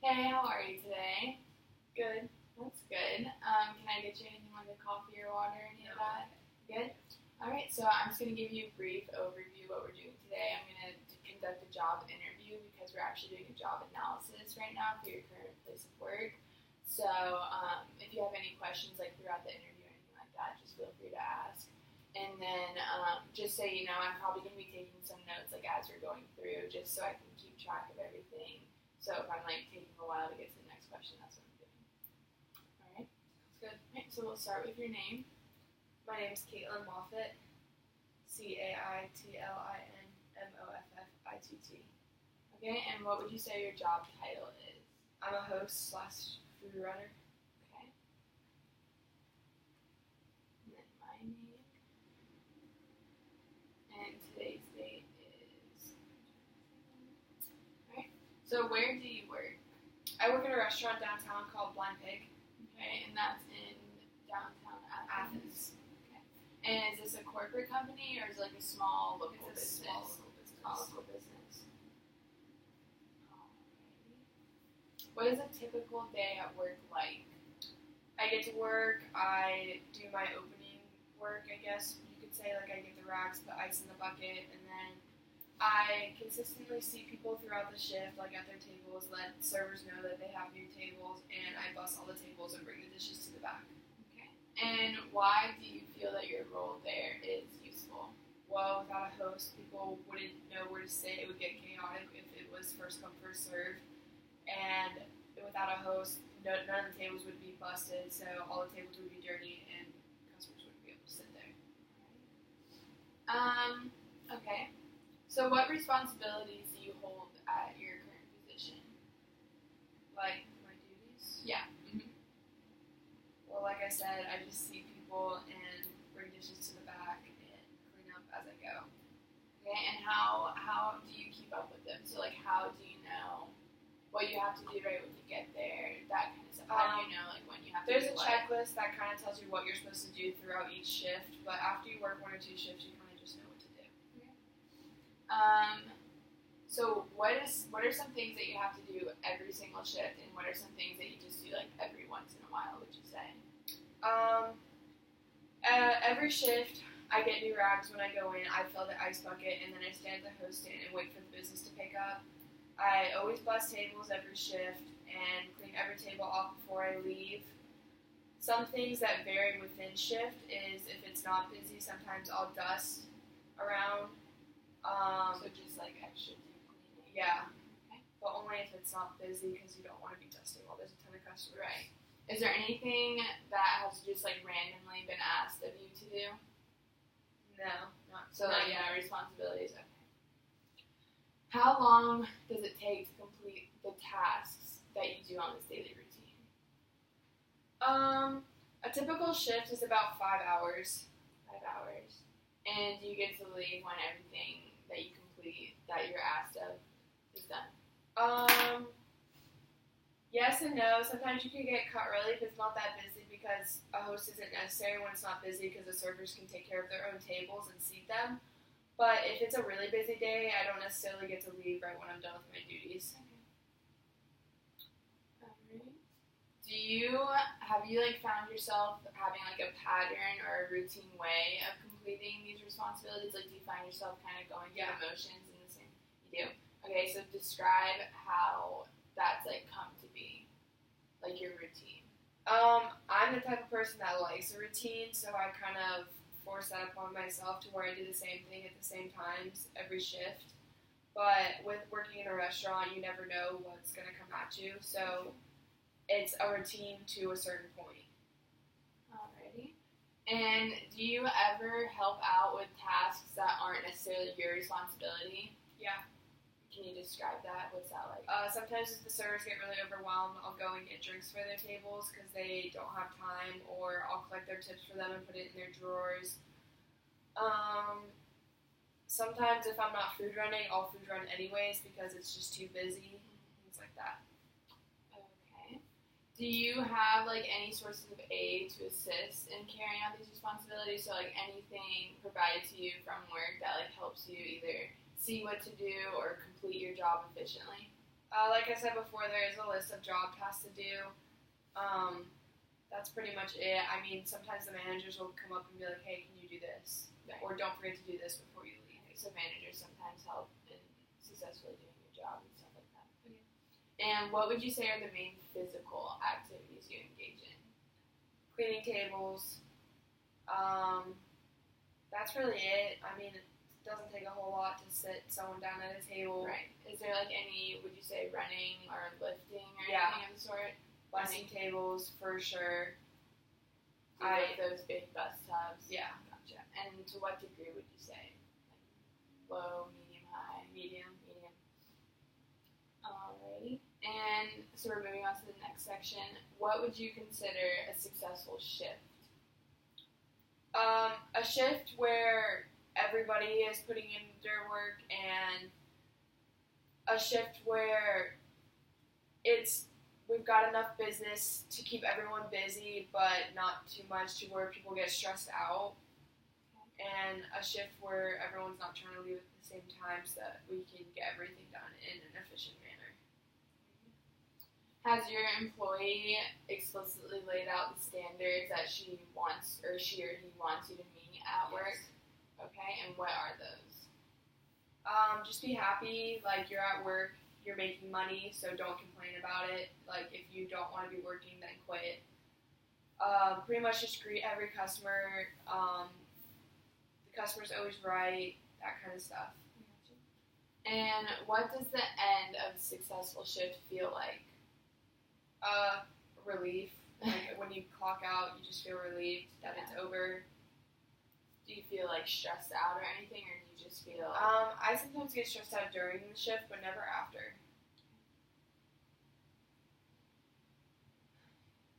Hey, how are you today? Good. That's good. Can I get you anything like a coffee or water, any of that? Good? Alright, so I'm just going to give you a brief overview of what we're doing today. I'm going to conduct a job interview because we're actually doing a job analysis right now for your current place of work. So if you have any questions like throughout the interview or anything like that, just feel free to ask. And then just so you know, I'm probably going to be taking some notes like as we're going through just so I can keep track of everything. So if I'm like taking a while to get to the next question, that's what I'm doing. Alright? Good. Alright, so we'll start with your name. My name is Caitlin Moffitt. CAITLINMOFFITT. Okay, and what would you say your job title is? I'm a host/food runner. Okay. And then my name. And today's date is. Alright, so where do you work? I work in a restaurant downtown called Blind Pig. Okay, and that's in downtown Athens. Athens. And is this a corporate company or is it like a small local It's a business? small local business. Alrighty. What is a typical day at work like? I get to work, I do my opening work, I guess you could say. Like I get the racks, put ice in the bucket, and then I consistently see people throughout the shift, like at their tables, let servers know that they have new tables, and I bus all the tables and bring the dishes to the back. Okay. And why do you feel that your role there is useful? Well, without a host, people wouldn't know where to sit. It would get chaotic if it was first come, first served. And without a host, none of the tables would be busted, so all the tables would be dirty and customers wouldn't be able to sit there. Okay. So what responsibilities do you hold at your current position? Like my duties? Yeah. Well, like I said, I just see people and bring dishes to the back and clean up as I go. Okay, and how do you keep up with them? So like how do you know what you have to do right when you get there, that kind of stuff? How do you know like when you have to There's do a what? checklist that kind of tells you what you're supposed to do throughout each shift, but after you work 1 or 2 shifts, you kind of just know what to do. So what are some things that you have to do every single shift, and what are some things that you just do like every once in a while, would you say? Every shift, I get new rags when I go in. I fill the ice bucket, and then I stand at the host stand and wait for the business to pick up. I always bus tables every shift and clean every table off before I leave. Some things that vary within shift is if it's not busy, sometimes I'll dust around. So just like extra deep cleaning. Yeah, Okay. but only if it's not busy because you don't want to be dusting while there's a ton of customers. Right. Is there anything that has just like randomly been asked of you to do? No, not So not like yet. responsibilities. Okay. How long does it take to complete the tasks that you do on this daily routine? A typical shift is about 5 hours. 5 hours. And do you get to leave when everything that you complete that you're asked of is done? Yes and no. Sometimes you can get cut early if it's not that busy because a host isn't necessary when it's not busy because the servers can take care of their own tables and seat them. But if it's a really busy day, I don't necessarily get to leave right when I'm done with my duties. Alright. Have you like found yourself having like a pattern or a routine way of completing these responsibilities? Like do you find yourself kind of going through Yeah. the motions in the same? You do? Okay, so describe how that's like come to be, like your routine. I'm the type of person that likes a routine, so I kind of force that upon myself to where I do the same thing at the same times every shift. But with working in a restaurant, you never know what's going to come at you, so it's a routine to a certain point. Alrighty. And do you ever help out with tasks that aren't necessarily your responsibility? Yeah. Can you describe that? What's that like? Sometimes if the servers get really overwhelmed, I'll go and get drinks for their tables because they don't have time, or I'll collect their tips for them and put it in their drawers. Sometimes if I'm not food running, I'll food run anyways because it's just too busy, things like that. Okay. Do you have like any sources of aid to assist in carrying out these responsibilities? So like anything provided to you from work that like helps you either see what to do or complete your job efficiently? Like I said before, there is a list of job tasks to do. That's pretty much it. I mean, sometimes the managers will come up and be like, hey, can you do this? Right. Or don't forget to do this before you leave. So managers sometimes help in successfully doing your job and stuff like that. Okay. And what would you say are the main physical activities you engage in? Cleaning tables. That's really it. I mean, it doesn't take a whole lot to sit someone down at a table. Right. Is there like any, would you say, running or lifting or Yeah. anything of the sort? Busing tables, for sure. Do you like those big bus tubs? Yeah. Gotcha. And to what degree would you say? Like low, medium, high? Medium. Alrighty. And so we're moving on to the next section. What would you consider a successful shift? A shift where everybody is putting in their work, and a shift where we've got enough business to keep everyone busy, but not too much to where people get stressed out. And a shift where everyone's not trying to leave at the same time so that we can get everything done in an efficient manner. Has your employee explicitly laid out the standards that she wants or he wants you to meet at work? Okay, and what are those? Just be happy, like you're at work, you're making money, so don't complain about it. Like if you don't want to be working, then quit. Pretty much just greet every customer. The customer's always right, that kind of stuff. And what does the end of a successful shift feel like? Relief. Like when you clock out, you just feel relieved that it's over. Do you feel like stressed out or anything, or do you just feel? I sometimes get stressed out during the shift, but never after.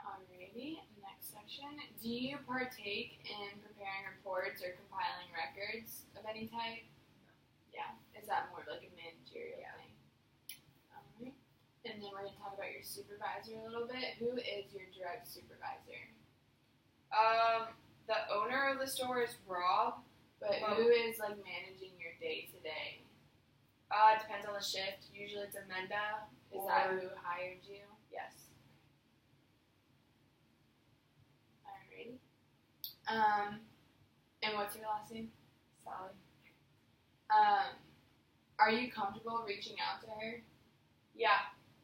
Alrighty, next section. Do you partake in preparing reports or compiling records of any type? No. Yeah. Is that more like a managerial thing? Alright. And then we're going to talk about your supervisor a little bit. Who is your direct supervisor? The owner of the store is Rob. But who is like managing your day to day? It depends on the shift. Usually it's Amanda. Is that who hired you? Yes. Alrighty. And what's your last name? Sally. Are you comfortable reaching out to her? Yeah.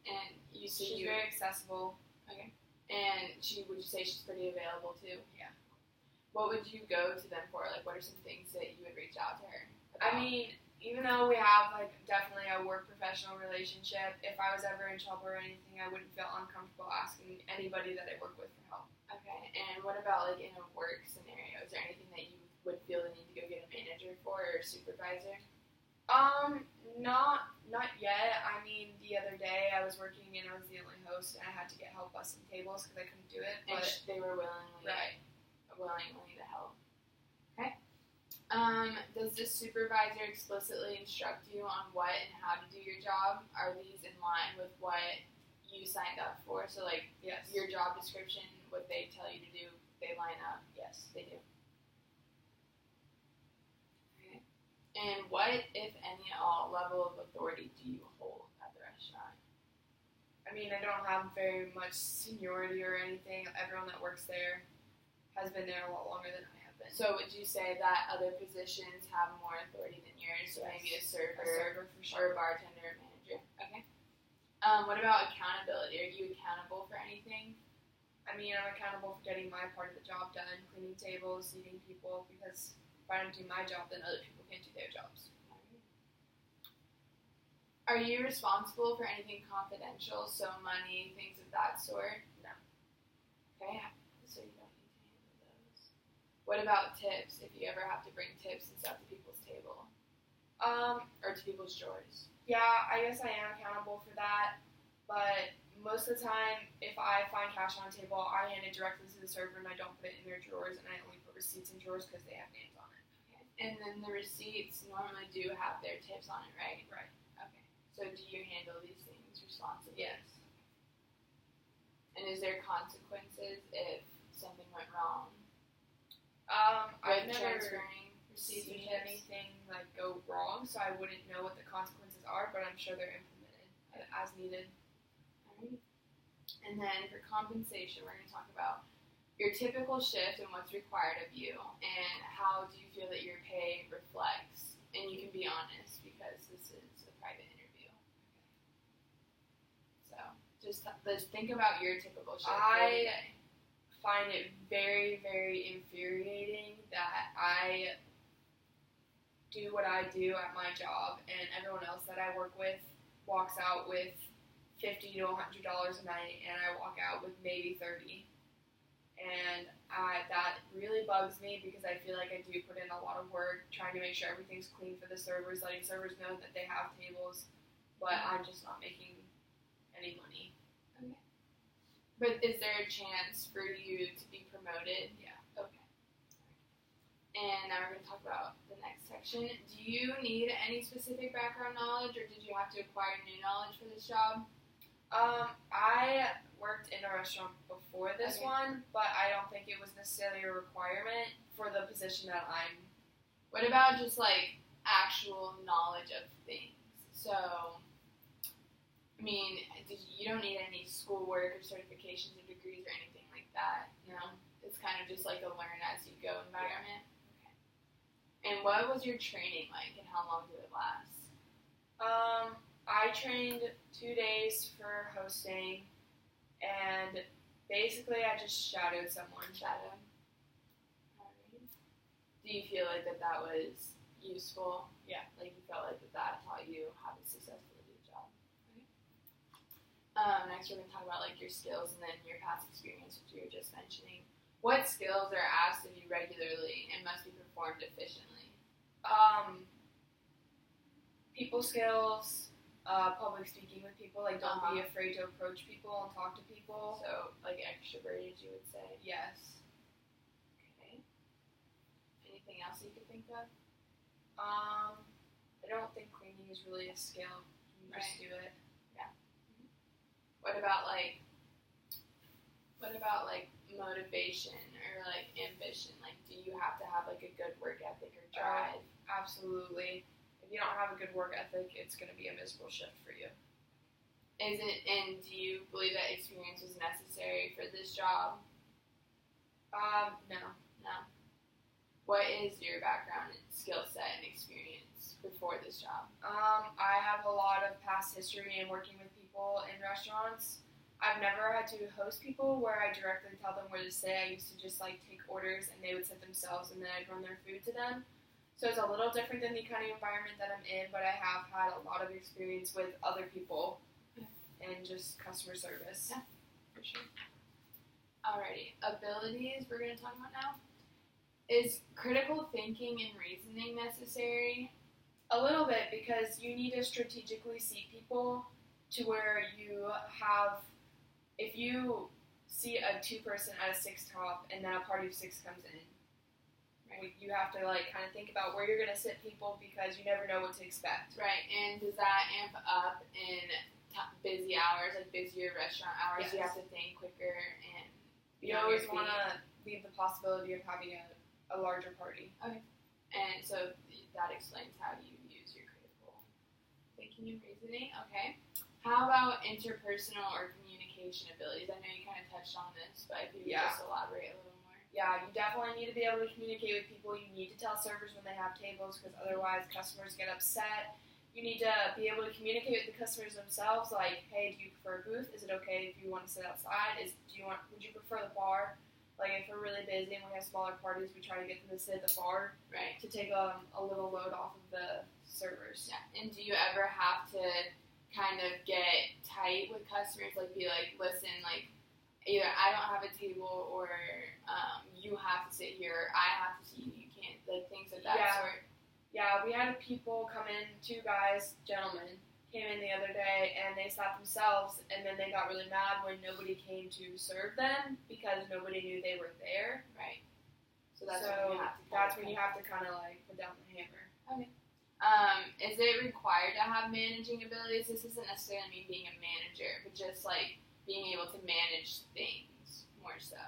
And She's very accessible. Okay. And would you say she's pretty available too? Yeah. What would you go to them for? Like, what are some things that you would reach out to her about? I mean, even though we have like definitely a work professional relationship, if I was ever in trouble or anything, I wouldn't feel uncomfortable asking anybody that I work with for help. Okay. And what about like in a work scenario? Is there anything that you would feel the need to go get a manager for or a supervisor? Not yet. I mean, the other day I was working and I was the only host and I had to get help busting tables because I couldn't do it. And But they were willingly to help. Okay. Does this supervisor explicitly instruct you on what and how to do your job? Are these in line with what you signed up for? So, like, yes. your job description, what they tell you to do, they line up? Yes. They do. Okay. And what, if any at all, level of authority do you hold at the restaurant? I mean, I don't have very much seniority or anything. Everyone that works there has been there a lot longer than I have been. So would you say that other positions have more authority than yours? So Yes. maybe a server for or sure. a bartender or manager? Okay. What about accountability? Are you accountable for anything? I mean, I'm accountable for getting my part of the job done, cleaning tables, seating people, because if I don't do my job, then other people can't do their jobs. Are you responsible for anything confidential, so money, things of that sort? No. Okay, so you don't need to handle those. What about tips, if you ever have to bring tips and stuff to people's table? Or to people's drawers? Yeah, I guess I am accountable for that, but most of the time, if I find cash on a table, I hand it directly to the server and I don't put it in their drawers, and I only put receipts in drawers because they have names on it. Okay. And then the receipts normally do have their tips on it, right? Right. Okay. So do you handle these things responsibly? Yes. And is there consequences if something went wrong? I've With never transferring receipts or seen tips? anything like go wrong, so I wouldn't know what the consequences are, but I'm sure they're implemented. as needed. Alright. And then for compensation, we're going to talk about your typical shift and what's required of you, and how do you feel that your pay reflects. And you can be honest because this is a private interview. So just think about your typical shift. I find it very, very infuriating that I do what I do at my job and everyone else that I work with walks out with $50 to $100 a night, and I walk out with maybe $30. And that really bugs me because I feel like I do put in a lot of work trying to make sure everything's clean for the servers, letting servers know that they have tables, but I'm just not making any money. Okay. But is there a chance for you to be promoted? Yeah. Okay. And now we're going to talk about the next section. Do you need any specific background knowledge, or did you have to acquire new knowledge for this job? I worked in a restaurant before this Okay. one, but I don't think it was necessarily a requirement for the position that I'm. What about just like actual knowledge of things? So, I mean, you don't need any schoolwork or certifications or degrees or anything like that. No, it's kind of just like a learn as you go environment. Okay. And what was your training like, and how long did it last? I trained 2 days for hosting, and basically I just shadowed someone. Shadow. Alright. Do you feel like that was useful? Yeah. Like you felt like that taught you how to successfully do the job. Okay. Next we're going to talk about like your skills and then your past experience, which you were just mentioning. What skills are asked of you regularly and must be performed efficiently? People skills, public speaking with people, like don't be afraid to approach people and talk to people. So, like extroverted, you would say? Yes. Okay. Anything else you could think of? I don't think cleaning is really a skill. You can just Right. do it. Yeah. What about motivation or like ambition? Like, do you have to have like a good work ethic or drive? Absolutely. If you don't have a good work ethic, it's going to be a miserable shift for you. Is it? And do you believe that experience is necessary for this job? No. No. What is your background and skill set and experience before this job? I have a lot of past history in working with people in restaurants. I've never had to host people where I directly tell them where to sit. I used to just like take orders and they would sit themselves and then I'd run their food to them. So it's a little different than the kind of environment that I'm in, but I have had a lot of experience with other people and just customer service. Yeah, for sure. Alrighty, abilities we're going to talk about now. Is critical thinking and reasoning necessary? A little bit, because you need to strategically see people to where you have, if you see a 2-person at a 6 top and then a party of 6 comes in, right, you have to like kind of think about where you're going to sit people because you never know what to expect. Right, and does that amp up in busy hours, like busier restaurant hours? Yes. You have to think quicker and You always want to leave the possibility of having a larger party. Okay. And so that explains how you use your critical thinking and reasoning. Okay. How about interpersonal or communication abilities? I know you kind of touched on this, but if you could just elaborate a little more. Yeah, you definitely need to be able to communicate with people. You need to tell servers when they have tables because otherwise customers get upset. You need to be able to communicate with the customers themselves, like, hey, do you prefer a booth? Is it okay if you want to sit outside? Would you prefer the bar? Like, if we're really busy and we have smaller parties, we try to get them to sit at the bar, right, to take a little load off of the servers. Yeah. And do you ever have to kind of get tight with customers, like be like, listen, like either I don't have a table or you have to sit here, or I have to see you can't, like things of that sort. Yeah, we had people come in, 2 guys, gentlemen, came in the other day and they sat themselves and then they got really mad when nobody came to serve them because nobody knew they were there. Right. So that's when you have to kind of like put down the hammer. Okay. Is it required to have managing abilities? This isn't necessarily me being a manager, but just like being able to manage things more so.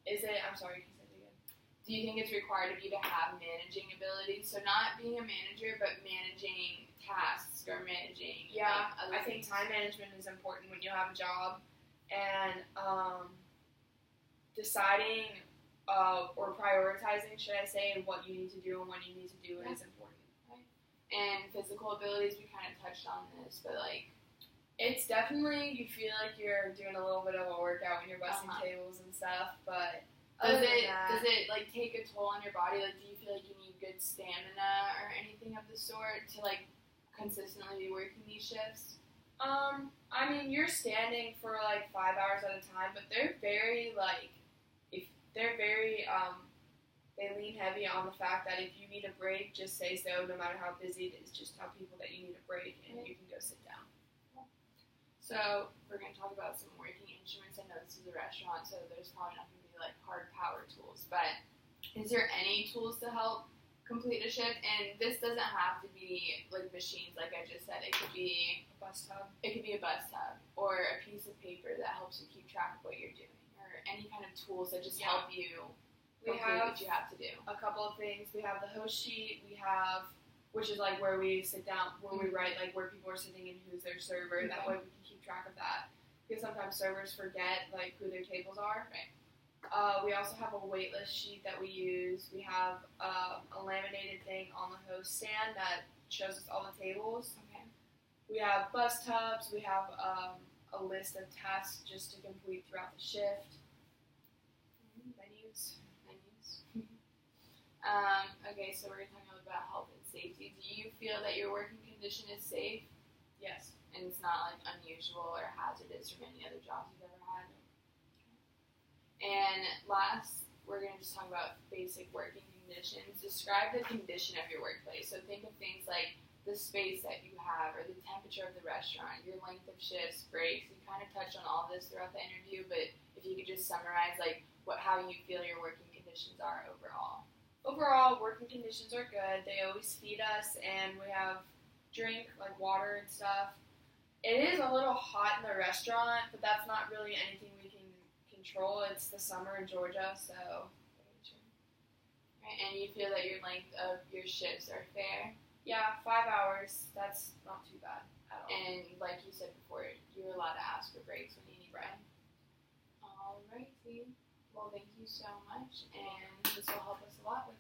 Is it? I'm sorry, can you say it again? do you think it's required of you to have managing abilities? So not being a manager, but managing tasks or managing. Yeah, other I think things. time management is important when you have a job, and deciding or prioritizing, should I say, what you need to do and when you need to do it is important. And physical abilities, we kind of touched on this, but like, it's definitely, you feel like you're doing a little bit of a workout when you're busting tables and stuff, but does it like take a toll on your body? Like, do you feel like you need good stamina or anything of the sort to like consistently be working these shifts? I mean, you're standing for like 5 hours at a time, but they're very they lean heavy on the fact that if you need a break, just say so, no matter how busy it is. Just tell people that you need a break and you can go sit down. So we're going to talk about some working instruments. I know this is a restaurant, so there's probably not going to be like hard power tools, but is there any tools to help complete a shift? And this doesn't have to be like machines, like I just said. It could be A bus tub. It could be a bus tub or a piece of paper that helps you keep track of what you're doing, or any kind of tools that just help you complete what you have to do. A couple of things. We have the host sheet. We have, which is like where we sit down, where we write like where people are sitting and who's their server. Okay. That way we can keep track of that. Because sometimes servers forget like who their tables are. Right. We also have a waitlist sheet that we use. We have a laminated thing on the host stand that shows us all the tables. Okay. We have bus tubs. We have a list of tasks just to complete throughout the shift. Menus. Okay, so we're talking about health and safety. Do you feel that your working condition is safe? Yes. And it's not like unusual or hazardous from any other jobs you've ever had? And last, we're going to just talk about basic working conditions. Describe the condition of your workplace. So think of things like the space that you have, or the temperature of the restaurant, your length of shifts, breaks. You kind of touched on all this throughout the interview, but if you could just summarize like how you feel your working conditions are overall. Overall, working conditions are good. They always feed us, and we have drink, like water and stuff. It is a little hot in the restaurant, but that's not really anything we can control. It's the summer in Georgia, so. Right, and you feel that your length of your shifts are fair? Yeah, 5 hours. That's not too bad at all. And like you said before, you're allowed to ask for breaks when you need them. Alrighty. Well, thank you so much, and this will help us a lot with